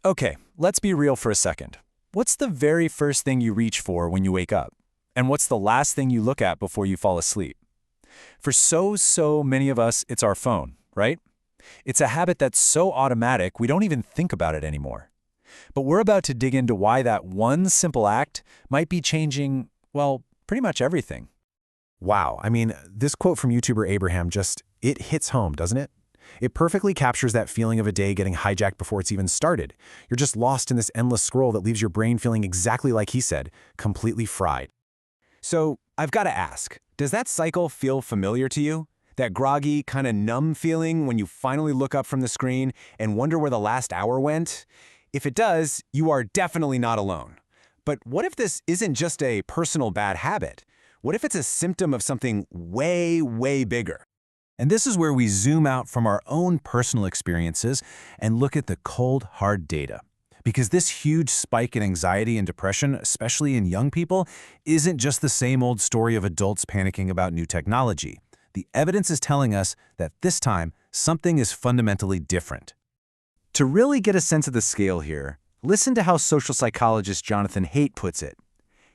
Okay, let's be real for a second. What's the very first thing you reach for when you wake up? And what's the last thing you look at before you fall asleep? For so many of us, it's our phone, right? It's a habit that's so automatic we don't even think about it anymore. But we're about to dig into why that one simple act might be changing, well, pretty much everything. Wow, I mean, this quote from YouTuber Abraham it hits home, doesn't it? It perfectly captures that feeling of a day getting hijacked before it's even started. You're just lost in this endless scroll that leaves your brain feeling exactly like he said, completely fried. So, I've got to ask, does that cycle feel familiar to you? That groggy, kind of numb feeling when you finally look up from the screen and wonder where the last hour went? If it does, you are definitely not alone. But what if this isn't just a personal bad habit? What if it's a symptom of something way bigger? And this is where we zoom out from our own personal experiences and look at the cold, hard data. Because this huge spike in anxiety and depression, especially in young people, isn't just the same old story of adults panicking about new technology. The evidence is telling us that this time, something is fundamentally different. To really get a sense of the scale here, listen to how social psychologist Jonathan Haidt puts it.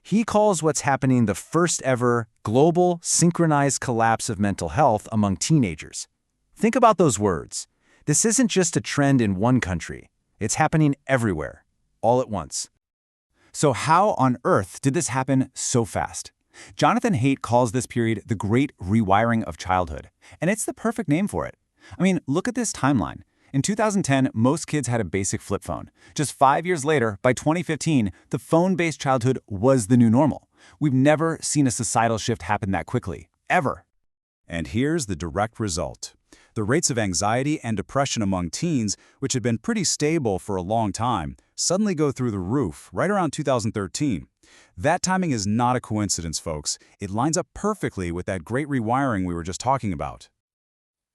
He calls what's happening the first ever global synchronized collapse of mental health among teenagers. Think about those words. This isn't just a trend in one country. It's happening everywhere, all at once. So how on earth did this happen so fast? Jonathan Haidt calls this period the Great Rewiring of Childhood, and it's the perfect name for it. I mean, look at this timeline. In 2010, most kids had a basic flip phone. Just 5 years later, by 2015, the phone-based childhood was the new normal. We've never seen a societal shift happen that quickly, ever. And here's the direct result. The rates of anxiety and depression among teens, which had been pretty stable for a long time, suddenly go through the roof right around 2013. That timing is not a coincidence, folks. It lines up perfectly with that great rewiring we were just talking about.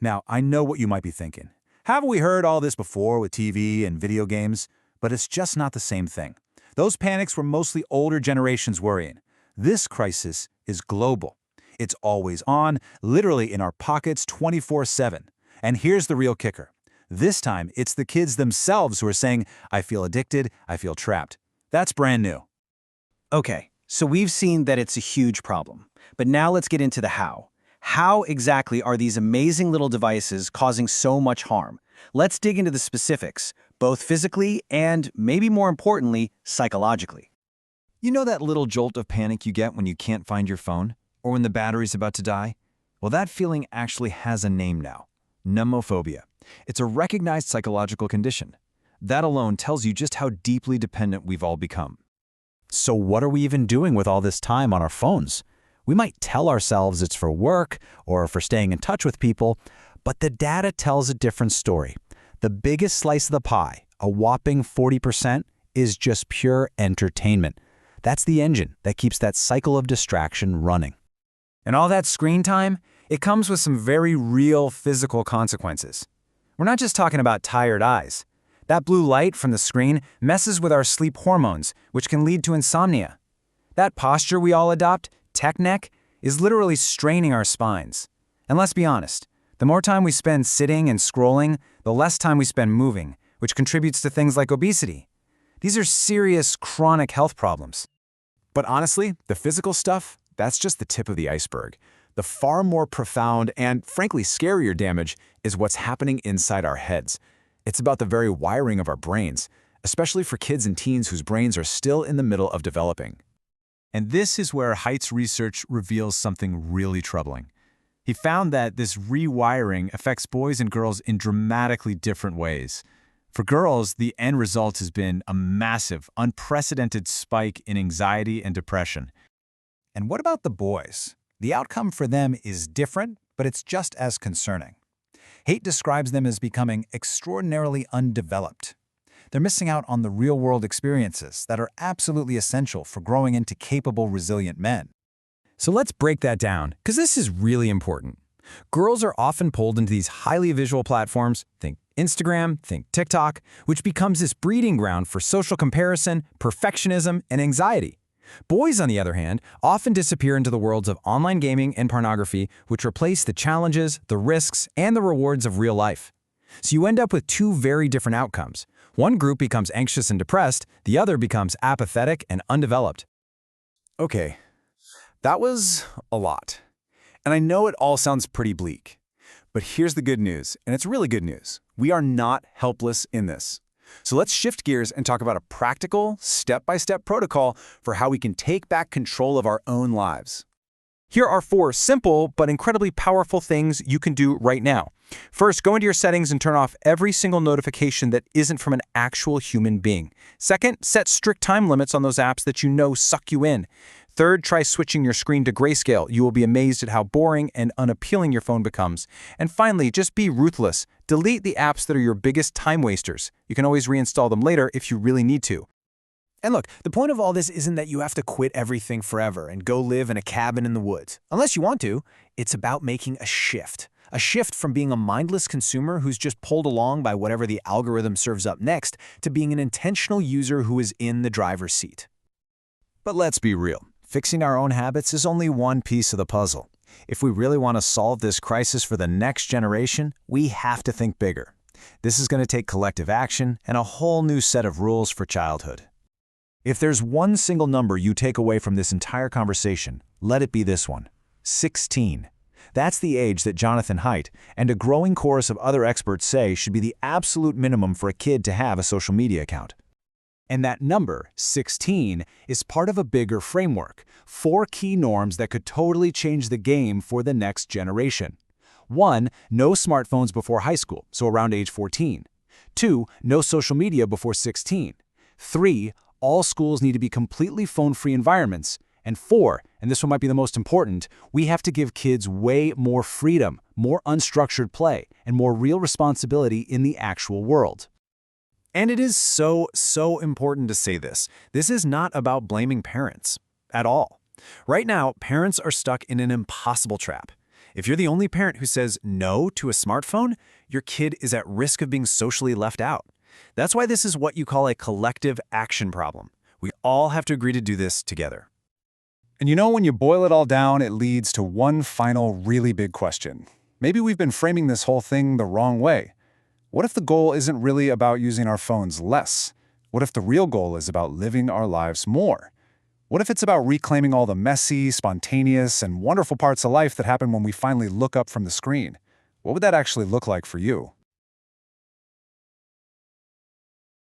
Now, I know what you might be thinking. Haven't we heard all this before with TV and video games? But it's just not the same thing. Those panics were mostly older generations worrying. This crisis is global. It's always on, literally in our pockets 24/7. And here's the real kicker. This time, it's the kids themselves who are saying, I feel addicted, I feel trapped. That's brand new. Okay, so we've seen that it's a huge problem. But now let's get into the how. How exactly are these amazing little devices causing so much harm? Let's dig into the specifics, both physically and, maybe more importantly, psychologically. You know that little jolt of panic you get when you can't find your phone? Or when the battery's about to die? Well, that feeling actually has a name now. Nomophobia. It's a recognized psychological condition. That alone tells you just how deeply dependent we've all become. So what are we even doing with all this time on our phones? We might tell ourselves it's for work or for staying in touch with people, but the data tells a different story. The biggest slice of the pie, a whopping 40%, is just pure entertainment. That's the engine that keeps that cycle of distraction running. And all that screen time, it comes with some very real physical consequences. We're not just talking about tired eyes. That blue light from the screen messes with our sleep hormones, which can lead to insomnia. That posture we all adopt, tech neck, is literally straining our spines. And let's be honest, the more time we spend sitting and scrolling, the less time we spend moving, which contributes to things like obesity. These are serious, chronic health problems. But honestly, the physical stuff, that's just the tip of the iceberg. The far more profound and, frankly, scarier damage is what's happening inside our heads. It's about the very wiring of our brains, especially for kids and teens whose brains are still in the middle of developing. And this is where Haidt's research reveals something really troubling. He found that this rewiring affects boys and girls in dramatically different ways. For girls, the end result has been a massive, unprecedented spike in anxiety and depression. And what about the boys? The outcome for them is different, but it's just as concerning. Haidt describes them as becoming extraordinarily undeveloped. They're missing out on the real-world experiences that are absolutely essential for growing into capable, resilient men. So let's break that down, because this is really important. Girls are often pulled into these highly visual platforms, think Instagram, think TikTok, which becomes this breeding ground for social comparison, perfectionism, and anxiety. Boys, on the other hand, often disappear into the worlds of online gaming and pornography, which replace the challenges, the risks, and the rewards of real life. So you end up with two very different outcomes. One group becomes anxious and depressed, the other becomes apathetic and undeveloped. Okay, that was a lot. And I know it all sounds pretty bleak. But here's the good news, and it's really good news. We are not helpless in this. So let's shift gears and talk about a practical, step-by-step protocol for how we can take back control of our own lives. Here are 4 simple but incredibly powerful things you can do right now. First, go into your settings and turn off every single notification that isn't from an actual human being. Second, set strict time limits on those apps that you know suck you in. Third, try switching your screen to grayscale. You will be amazed at how boring and unappealing your phone becomes. And finally, just be ruthless. Delete the apps that are your biggest time wasters. You can always reinstall them later if you really need to. And look, the point of all this isn't that you have to quit everything forever and go live in a cabin in the woods. Unless you want to, it's about making a shift. A shift from being a mindless consumer who's just pulled along by whatever the algorithm serves up next to being an intentional user who is in the driver's seat. But let's be real. Fixing our own habits is only one piece of the puzzle. If we really want to solve this crisis for the next generation, we have to think bigger. This is going to take collective action and a whole new set of rules for childhood. If there's one single number you take away from this entire conversation, let it be this one: 16. That's the age that Jonathan Haidt and a growing chorus of other experts say should be the absolute minimum for a kid to have a social media account. And that number, 16, is part of a bigger framework, 4 key norms that could totally change the game for the next generation. 1, no smartphones before high school, so around age 14. 2, no social media before 16. 3, all schools need to be completely phone-free environments. And 4, and this one might be the most important, we have to give kids way more freedom, more unstructured play, and more real responsibility in the actual world. And it is so important to say this. This is not about blaming parents at all. Right now, parents are stuck in an impossible trap. If you're the only parent who says no to a smartphone, your kid is at risk of being socially left out. That's why this is what you call a collective action problem. We all have to agree to do this together. And you know, when you boil it all down, it leads to one final really big question. Maybe we've been framing this whole thing the wrong way. What if the goal isn't really about using our phones less? What if the real goal is about living our lives more? What if it's about reclaiming all the messy, spontaneous, and wonderful parts of life that happen when we finally look up from the screen? What would that actually look like for you?